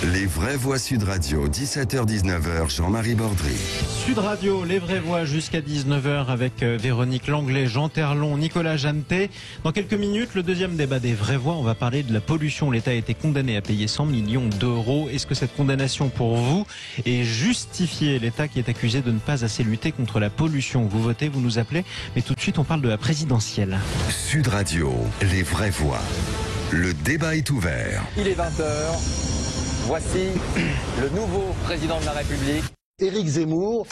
Les vraies voix Sud Radio, 17h-19h, Jean-Marie Bordry. Sud Radio, les vraies voix jusqu'à 19h avec Véronique Langlais, Jean Terlon, Nicolas Jeannetet. Dans quelques minutes, le deuxième débat des vraies voix, on va parler de la pollution. L'État a été condamné à payer 100 millions d'euros. Est-ce que cette condamnation pour vous est justifiée? L'État qui est accusé de ne pas assez lutter contre la pollution. Vous votez, vous nous appelez, mais tout de suite on parle de la présidentielle. Sud Radio, les vraies voix. Le débat est ouvert. Il est 20h. Voici le nouveau président de la République. Éric Zemmour.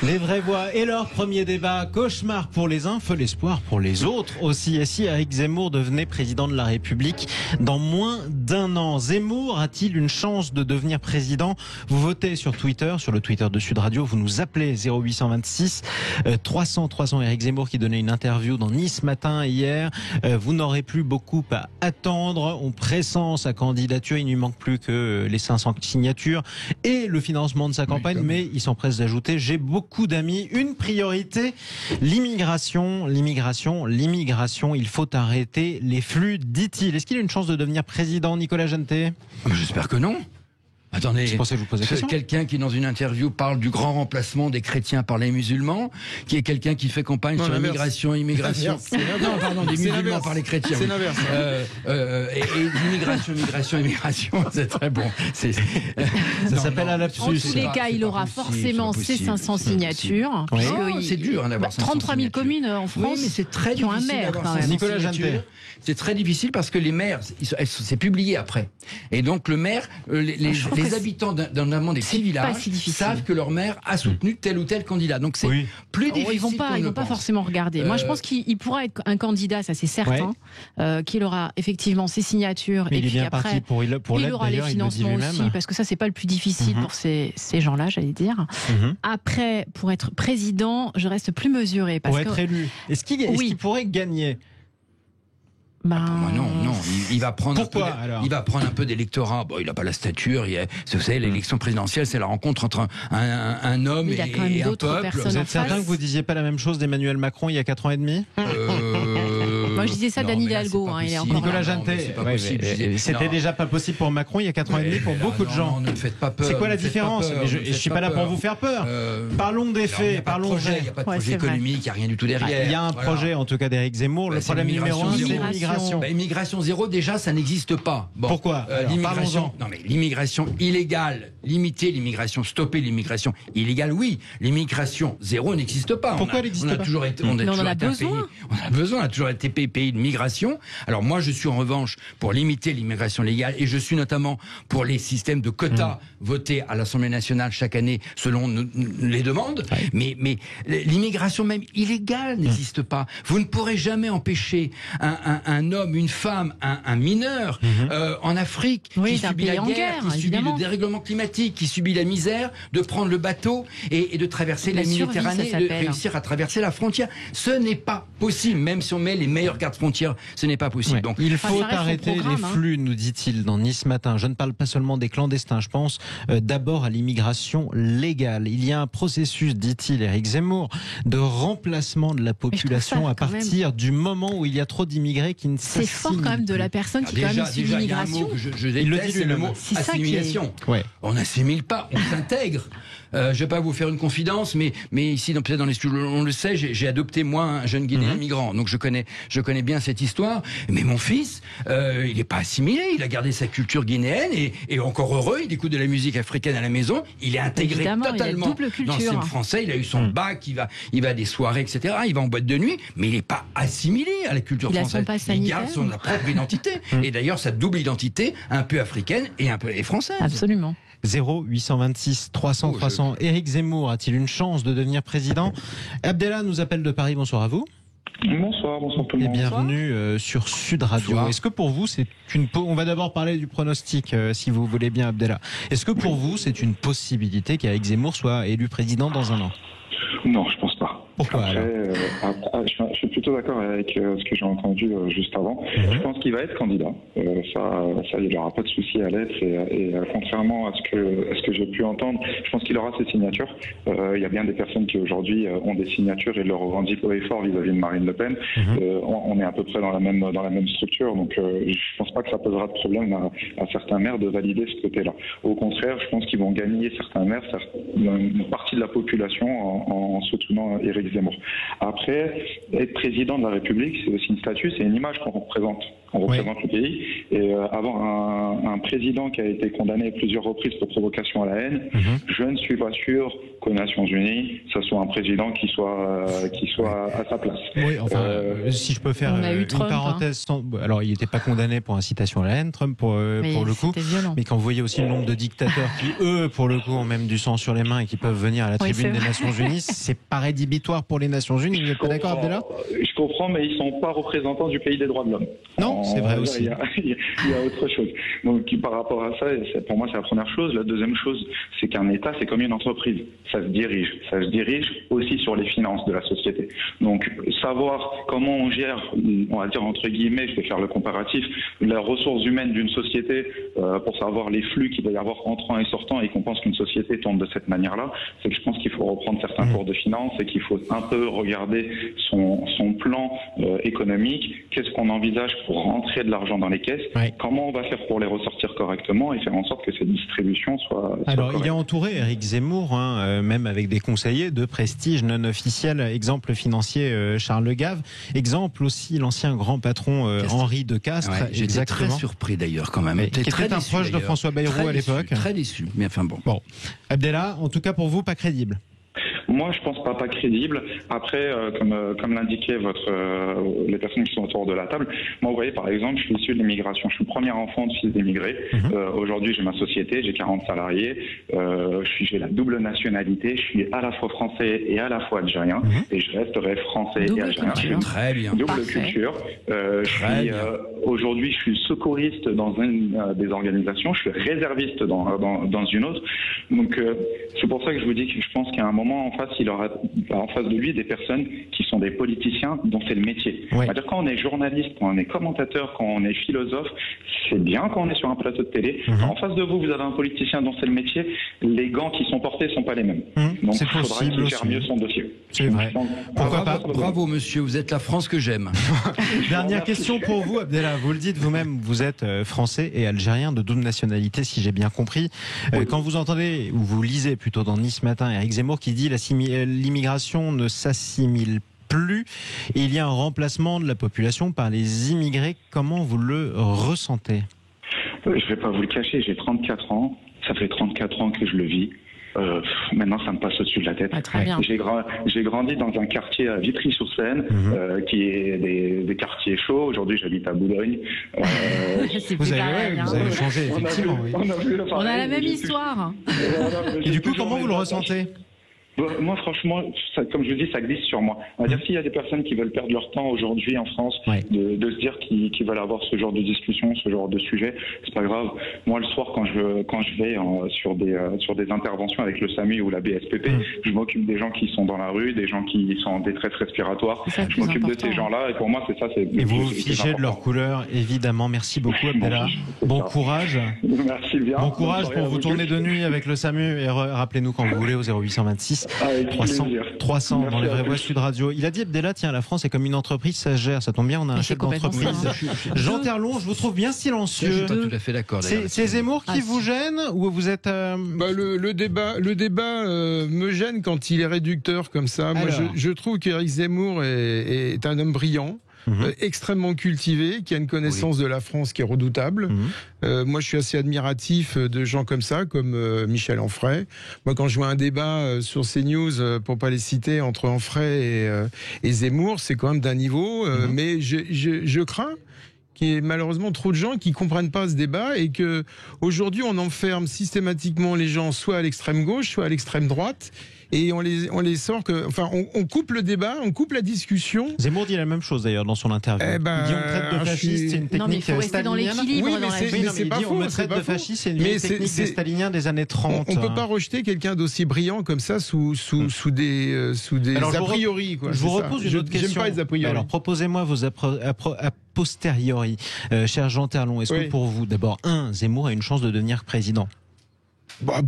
Les vraies voix et leur premier débat. Cauchemar pour les uns, feu l'espoir pour les autres aussi. Et si Éric Zemmour devenait président de la République dans moins d'un an, Zemmour a-t-il une chance de devenir président? Vous votez sur Twitter, sur le Twitter de Sud Radio. Vous nous appelez 0826 300 300. Éric Zemmour qui donnait une interview dans Nice Matin hier. Vous n'aurez plus beaucoup à attendre. On pressent sa candidature. Il ne lui manque plus que les 500 signatures et le financement de sa campagne. Mais il s'empresse d'ajouter: j'ai beaucoup d'amis, une priorité, l'immigration. Il faut arrêter les flux, dit-il. Est-ce qu'il a une chance de devenir président, Nicolas Jeannetet? J'espère que non. Attendez, je pensais que je vous posais la question. Quelqu'un qui dans une interview parle du grand remplacement des chrétiens par les musulmans, qui est quelqu'un qui fait campagne sur immigration. Non, pardon, des musulmans par les chrétiens. C'est l'inverse. Et immigration, c'est très bon. Ça s'appelle un lapsus. En tous les cas, il aura forcément ses 500 signatures. C'est dur d'avoir 33 000 communes en France mais c'est très qui ont un difficile maire. d'avoir Quand même. Nicolas Jeannetet. C'est très difficile parce que les maires, c'est publié après. Et donc le maire, les habitants d'un des petits villages savent que leur maire a soutenu tel ou tel candidat. Donc c'est plus difficile. Ils vont pas forcément regarder. Moi, je pense qu'il pourra être un candidat, ça c'est certain, qu'il aura effectivement ses signatures. Mais et il est puis bien après, parti pour il aura les financements aussi, parce que ça c'est pas le plus difficile pour ces gens-là, j'allais dire. Après, pour être président, je reste plus mesurée. Pour être élu, est-ce qu'il pourrait gagner? Non, il va prendre Pourquoi, il va prendre un peu d'électorat. Bon, il n'a pas la stature. Vous savez, l'élection présidentielle, c'est la rencontre entre un homme et un peuple. Vous êtes certain que vous disiez pas la même chose d'Emmanuel Macron il y a 4 ans et demi? Moi, je disais ça d'Anne Hidalgo. Nicolas Jeannetet, c'était déjà pas possible pour Macron il y a 4 ans et demi pour beaucoup de gens. Ne faites pas peur. C'est quoi la différence? Je suis pas là pour vous faire peur. Parlons des faits. Il n'y a pas de projet économique, il n'y a rien du tout derrière. Il y a un projet, en tout cas, d'Éric Zemmour. Le problème numéro 1, c'est l'immigration. Immigration zéro, déjà, ça n'existe pas. Pourquoi? L'immigration. Non, mais l'immigration illégale, limiter l'immigration, stopper l'immigration illégale, oui. L'immigration zéro n'existe pas. Pourquoi elle n'existe pas? On en a besoin. On a toujours été pays de migration. Alors moi, je suis en revanche pour limiter l'immigration légale et je suis notamment pour les systèmes de quotas votés à l'Assemblée nationale chaque année selon les demandes. Mais l'immigration même illégale n'existe pas. Vous ne pourrez jamais empêcher un homme, une femme, un mineur en Afrique qui subit la guerre, qui subit le dérèglement climatique, qui subit la misère, de prendre le bateau et de traverser la Méditerranée, de réussir à traverser la frontière. Ce n'est pas possible, même si on met les meilleures gardes frontières, ce n'est pas possible. Donc, il faut arrêter les flux, nous dit-il dans Nice Matin. Je ne parle pas seulement des clandestins, je pense d'abord à l'immigration légale. Il y a un processus, dit-il Éric Zemmour, de remplacement de la population à partir du moment où il y a trop d'immigrés qui ne s'assimilent. C'est fort quand même de la personne qui est quand même issue de l'immigration. Je déteste, c'est le mot assimilation. On n'assimile pas, on s'intègre. Je ne vais pas vous faire une confidence, mais ici, peut-être dans les studios, on le sait, j'ai adopté moi un jeune Guinéen migrant, donc je connais bien cette histoire. Mais mon fils, il n'est pas assimilé, il a gardé sa culture guinéenne et encore heureux, il écoute de la musique africaine à la maison, il est intégré totalement dans le système français, il a eu son bac, il va à des soirées, etc. Il va en boîte de nuit, mais il n'est pas assimilé à la culture française. Il garde son propre identité. Et d'ailleurs, sa double identité, un peu africaine et un peu française. Absolument. 0826 300 300. Éric Zemmour a-t-il une chance de devenir président? Abdellah nous appelle de Paris. Bonsoir à vous. Bonsoir tout le monde. Et bienvenue sur Sud Radio. Bonsoir. Est-ce que pour vous on va d'abord parler du pronostic si vous voulez bien, Abdellah. Est-ce que pour vous c'est une possibilité qu'Éric Zemmour soit élu président dans un an? Non, je pense pas. Pourquoi je suis plutôt d'accord avec ce que j'ai entendu juste avant. Je pense qu'il va être candidat. Ça, il n'aura pas de souci à l'être. Et contrairement à ce que j'ai pu entendre, je pense qu'il aura ses signatures. Il y a bien des personnes qui aujourd'hui ont des signatures et le revendiquent haut et fort vis-à-vis de Marine Le Pen. On est à peu près dans la même structure, donc je pense pas que ça posera de problème à certains maires de valider ce côté-là. Au contraire, je pense qu'ils vont gagner certains maires, une partie de la population en soutenant Éric Zemmour. Après, être président de la République, c'est aussi une statue, c'est une image qu'on représente. On représente le pays. Et avoir un président qui a été condamné à plusieurs reprises pour provocation à la haine, je ne suis pas sûr qu'aux Nations Unies, ce soit un président qui soit à sa place. Oui, enfin, si je peux faire une parenthèse. Alors, il n'était pas condamné pour incitation à la haine, Trump, pour le coup. Violent. Mais quand vous voyez aussi le nombre de dictateurs qui, eux, pour le coup, ont même du sang sur les mains et qui peuvent venir à la tribune des Nations Unies, c'est pas rédhibitoire pour les Nations Unies. Vous n'êtes pas d'accord, Abdellah ? Je comprends, mais ils ne sont pas représentants du pays des droits de l'homme. Non, c'est vrai aussi. Il y a autre chose. Donc, par rapport à ça, pour moi, c'est la première chose. La deuxième chose, c'est qu'un État, c'est comme une entreprise. Ça se dirige. Ça se dirige aussi sur les finances de la société. Donc, savoir comment on gère, on va dire entre guillemets, je vais faire le comparatif, la ressource humaine d'une société pour savoir les flux qu'il va y avoir entrant et sortant et qu'on pense qu'une société tourne de cette manière-là, c'est que je pense qu'il faut reprendre certains cours de finance et qu'il faut un peu regarder son plan économique. Qu'est-ce qu'on envisage pour rentrer de l'argent dans les caisses, comment on va faire pour les ressortir correctement et faire en sorte que cette distribution soit Alors, correcte. il est entouré, Éric Zemmour, même avec des conseillers de prestige non officiels. Exemple financier, Charles Le Gave. Exemple aussi, l'ancien grand patron Henri de Castres. J'étais très surpris d'ailleurs quand même. Qui était un proche de François Bayrou à l'époque. Très déçu, mais enfin bon. Abdellah, en tout cas pour vous, pas crédible. Moi, je pense pas crédible. Après, comme l'indiquaient les personnes qui sont autour de la table, moi, vous voyez, par exemple, je suis issu de l'immigration. Je suis le premier enfant de fils d'émigrés. Aujourd'hui, j'ai ma société, j'ai 40 salariés. J'ai la double nationalité. Je suis à la fois français et à la fois algérien. Et je resterai français et algérien. Très bien. Double culture. Aujourd'hui, je suis secouriste dans une des organisations. Je suis réserviste dans une autre. Donc, c'est pour ça que je vous dis que je pense qu'à un moment, en face, il aura en face de lui des personnes qui sont des politiciens dont c'est le métier. C'est-à-dire quand on est journaliste, quand on est commentateur, quand on est philosophe, c'est bien quand on est sur un plateau de télé. En face de vous, vous avez un politicien dont c'est le métier. Les gants qui sont portés ne sont pas les mêmes. Donc il faudra qu'il gère mieux son dossier. C'est vrai. Pourquoi pas ? Bravo monsieur, vous êtes la France que j'aime. Dernière question pour vous, Abdellah. Vous le dites vous-même, vous êtes français et algérien de double nationalité, si j'ai bien compris. Quand vous entendez, ou vous lisez plutôt dans Nice Matin, Éric Zemmour qui dit l'immigration ne s'assimile plus et il y a un remplacement de la population par les immigrés. Comment vous le ressentez ? Je ne vais pas vous le cacher, j'ai 34 ans. Ça fait 34 ans que je le vis. Maintenant, ça me passe au-dessus de la tête. J'ai grandi dans un quartier à Vitry-sur-Seine, qui est des quartiers chauds. Aujourd'hui, j'habite à Boulogne. Vous avez changé, effectivement. On a la même histoire. Et du coup, comment vous le ressentez ? Moi, franchement, comme je vous dis, ça glisse sur moi. On va dire s'il y a des personnes qui veulent perdre leur temps aujourd'hui en France, de se dire qu'ils veulent avoir ce genre de discussion, ce genre de sujet, c'est pas grave. Moi, le soir, quand je vais sur des interventions avec le SAMU ou la BSPP, je m'occupe des gens qui sont dans la rue, des gens qui sont en détresse respiratoire. Je m'occupe de ces gens-là et pour moi, c'est ça. Et vous vous fichez de leur couleur, évidemment. Merci beaucoup, Abdellah. Bon courage. Merci bien. Bon courage pour vous tourner de nuit avec le SAMU et rappelez-nous quand vous voulez au 0826 300 dans les vraies voix Sud Radio. Il a dit, Abdellah, tiens, la France est comme une entreprise, ça se gère, ça tombe bien, on a un chef d'entreprise. Jean Terlon, je vous trouve bien silencieux. Je suis pas tout à fait d'accord. C'est Zemmour qui vous gêne ou vous êtes le débat me gêne quand il est réducteur comme ça. Moi, je trouve qu'Éric Zemmour est un homme brillant. Extrêmement cultivé, qui a une connaissance de la France qui est redoutable. Moi, je suis assez admiratif de gens comme ça, comme Michel Onfray. Moi, quand je vois un débat sur CNews, pour pas les citer, entre Onfray et Zemmour, c'est quand même d'un niveau. Mais je crains qu'il y ait malheureusement trop de gens qui comprennent pas ce débat et que aujourd'hui on enferme systématiquement les gens soit à l'extrême gauche, soit à l'extrême droite. et on les sort on coupe le débat, on coupe la discussion. Zemmour dit la même chose d'ailleurs dans son interview. Il dit on traite de fasciste, c'est une technique non, mais il faut rester dans l'équilibre. Oui, mais c'est pas faux. On traite de fasciste, c'est une vieille technique des staliniens des années 30. On peut pas rejeter quelqu'un d'aussi brillant comme ça sous des a priori. Je vous repose une autre question. J'aime pas les a priori. Alors proposez-moi vos a posteriori, cher Jean Terlon. Est-ce que pour vous, d'abord, Zemmour a une chance de devenir président ?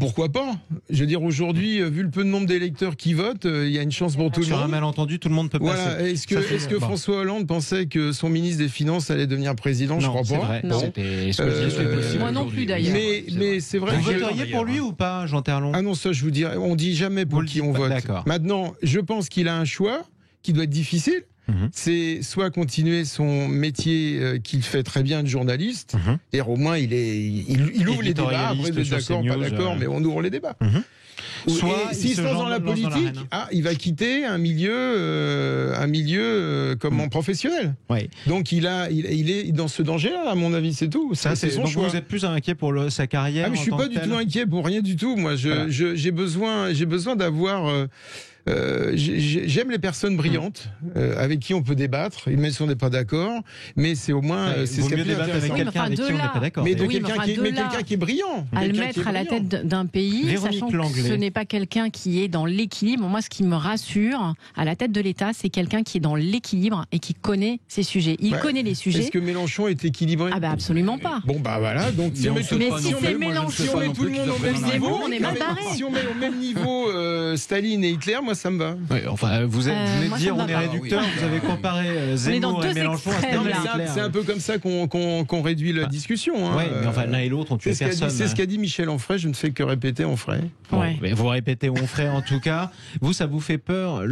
Pourquoi pas ? Je veux dire, aujourd'hui, vu le peu de nombre d'électeurs qui votent, il y a une chance pour tout le monde. Sur un malentendu, tout le monde peut passer. Est-ce que François Hollande pensait que son ministre des Finances allait devenir président ? Je crois pas. Vrai. Non, c'est vrai. Moi non plus d'ailleurs. Mais c'est vrai. Vous voteriez pour lui ou pas, Jean Terlon ? Ah non, ça je vous dirais, on dit jamais pour qui on vote. D'accord. Maintenant, je pense qu'il a un choix qui doit être difficile. C'est soit continuer son métier qu'il fait très bien de journaliste, et au moins il ouvre les débats, après d'accord, pas d'accord, mais on ouvre les débats. Soit s'il se lance dans la politique, il va quitter un milieu professionnel. Ouais. Donc il est dans ce danger-là, à mon avis, c'est tout. Ça, c'est son choix. Vous êtes plus inquiet pour sa carrière ? Je suis pas du tout inquiet pour rien du tout. Moi, j'ai besoin d'avoir. J'aime les personnes brillantes avec qui on peut débattre, même si on n'est pas d'accord, mais c'est au moins c'est ce qui est plus intéressant. Avec quelqu'un avec qui on n'est pas d'accord. Mais quelqu'un qui est brillant. À le mettre à la tête d'un pays, sachant que ce n'est pas quelqu'un qui est dans l'équilibre. Moi, ce qui me rassure à la tête de l'État, c'est quelqu'un qui est dans l'équilibre et qui connaît ses sujets. Il connaît les sujets. Est-ce que Mélenchon est équilibré ? Absolument pas. Bon voilà, donc si on met tout le monde au même niveau, on est mal barré. Si on met au même niveau Staline et Hitler, moi ça me va. Ouais, enfin, vous venez de dire on est réducteur, vous avez comparé Zemmour et Mélenchon à Staline et Hitler. C'est un peu comme ça qu'on réduit la discussion. Oui, mais enfin l'un et l'autre ont tué personne. C'est ce qu'a dit Michel Onfray, je ne fais que répéter Onfray. Mais vous répétez Onfray en tout cas. Vous, ça vous fait peur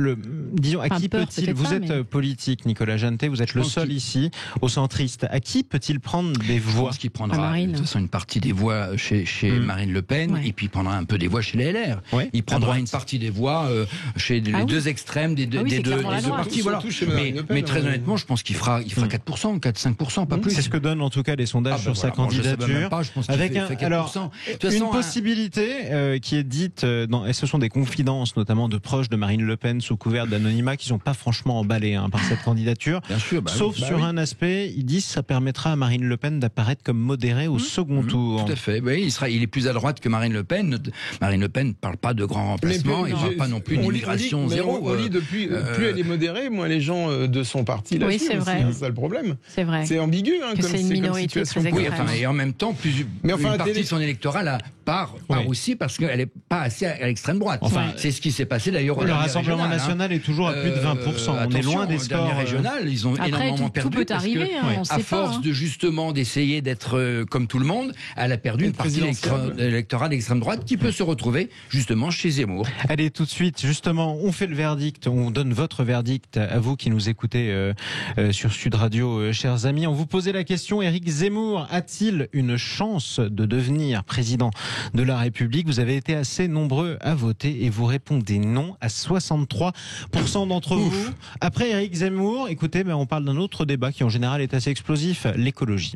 disons, à qui peut-il... Vous êtes politique, Nicolas Jeannetet, vous êtes le seul ici, au centriste. À qui peut-il prendre des voix ? Je pense qu'il prendra de toute façon une partie des voix chez Marine Le Pen, et puis il prendra un peu des voix chez les LR. Il prendra une partie des voix chez les deux extrêmes des deux partis. Voilà. Mais très honnêtement, je pense qu'il fera 4%, 4-5%, pas plus. C'est ce que donnent en tout cas les sondages sur sa candidature. Je pense qu'il fait 4%. Une possibilité qui est dite, et ce sont des confidences notamment de proches de Marine Le Pen sous couvert d'anonymat qui ne sont pas franchement emballés par cette candidature. Bien sûr, sauf sur un aspect, ils disent que ça permettra à Marine Le Pen d'apparaître comme modérée au second tour. Tout à fait. Il est plus à droite que Marine Le Pen. Marine Le Pen ne parle pas de grands remplacements, il ne parle pas non plus d'immigration zéro. On lit depuis, plus elle est modérée, moins les gens de son parti la suivent. C'est ça le problème. C'est vrai. C'est ambigu c'est une minorité très extrême. Et en même temps, une partie de son électorat part aussi parce qu'elle n'est pas assez à l'extrême droite. C'est ce qui s'est passé d'ailleurs. Le Rassemblement national est toujours à plus de 20%. On est loin des scores régionales. Ils ont énormément perdu. Tout peut arriver. À force de justement d'essayer d'être comme tout le monde, elle a perdu une partie de l'électorat d'extrême droite qui peut se retrouver justement chez Zemmour. Allez, tout de suite, justement, on fait le verdict, on donne votre verdict à vous qui nous écoutez sur Sud Radio, chers amis. On vous posait la question, Éric Zemmour a-t-il une chance de devenir président de la République ? Vous avez été assez nombreux à voter et vous répondez non à 63% d'entre vous. Après Éric Zemmour, écoutez, on parle d'un autre débat qui en général est assez explosif, l'écologie.